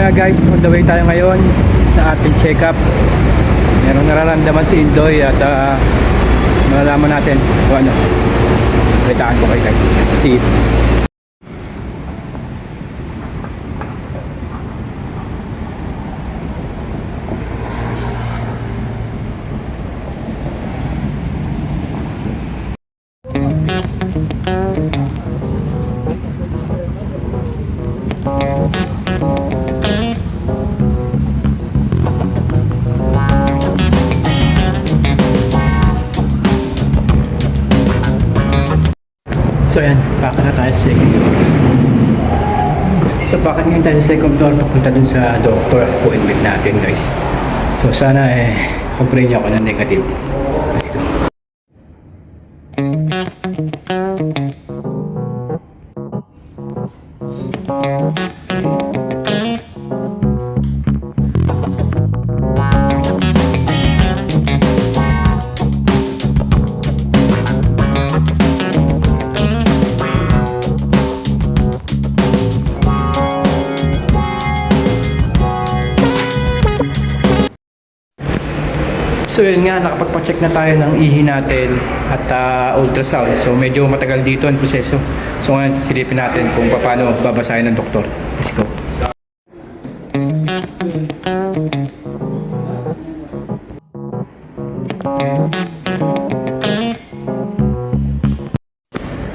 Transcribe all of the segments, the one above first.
Guys, on the way tayo ngayon sa ating check-up. Merong nararamdaman si Indoy at malalaman natin kung ano. Balitaan ko kayo guys. See you. So ayan, packet na tayo sa second door. So packet ngayon tayo sa second door, papunta dun sa doctor appointment natin guys. So sana pag-pray niyo ako ng negative. Let's go. So yun nga, nakapagpa-check na tayo ng ihi natin at ultrasound. So medyo matagal dito ang proseso. So ngayon silipin natin kung paano babasahin ng doktor. Let's go.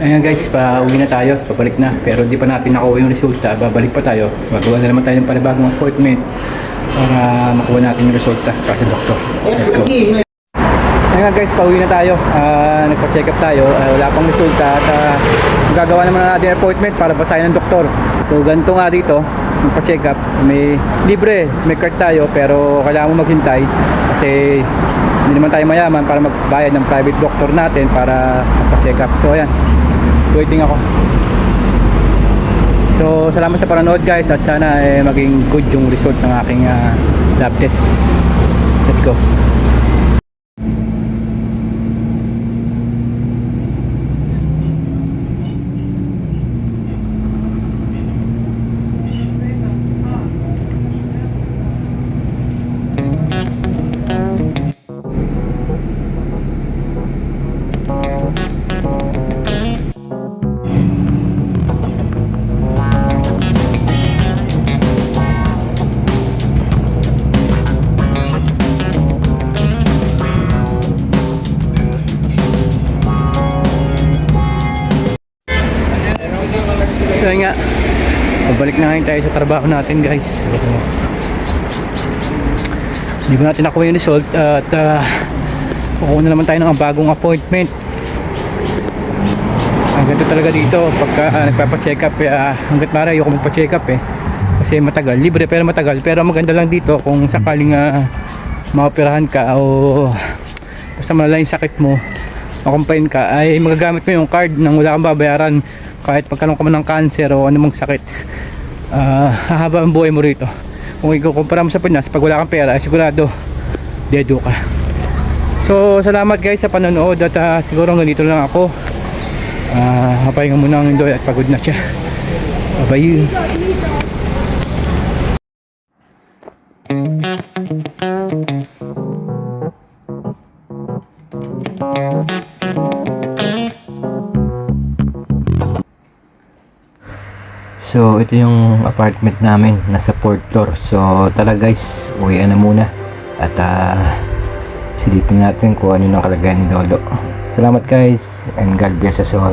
Ayan guys, pauwi na tayo, pabalik na. Pero di pa natin nakuha yung resulta, babalik pa tayo. Magawa na naman tayo ng panibagong appointment para makuha natin yung resulta kasi doktor. Let's go. Ayan guys, pauwi na tayo. Nagpa-check up tayo. Wala pang resulta at gagawa naman natin appointment para basahin ng doktor. So ganito nga dito, nagpa-check up. May libre, may card tayo pero kailangan mo maghintay kasi hindi naman tayo mayaman para magbayad ng private doctor natin para magpa-check up. So ayan, waiting ako. So salamat sa panonood guys at sana maging good yung result ng aking lab test. Let's go. So yun nga, pabalik na ngayon tayo sa trabaho natin guys. Hindi ko natin nakuha yung result at kukuha na naman tayo ng bagong appointment. Ang ganito talaga dito pagka nagpapa-check up hanggat maaari ayoko magpa-check up kasi matagal, libre pero matagal. Pero maganda lang dito kung sakaling maoperahan ka o basta malala yung sakit mo, makumpain ka, ay magagamit mo yung card nang wala kang babayaran. Kahit pagkaroon ka man ng cancer o anumang sakit, hahaba ang buhay mo rito. Kung ikukumpara mo sa Pinas, pag wala kang pera, sigurado dedo ka. So salamat guys sa panonood at siguro ganito lang ako. Hapahinga muna ang Indoy at pagod na siya. Bye. So ito yung apartment namin, nasa 4th floor. So tara guys, uwian na muna at silipin natin kung ano yung kalagayan ni Lolo. Salamat guys and God bless us all.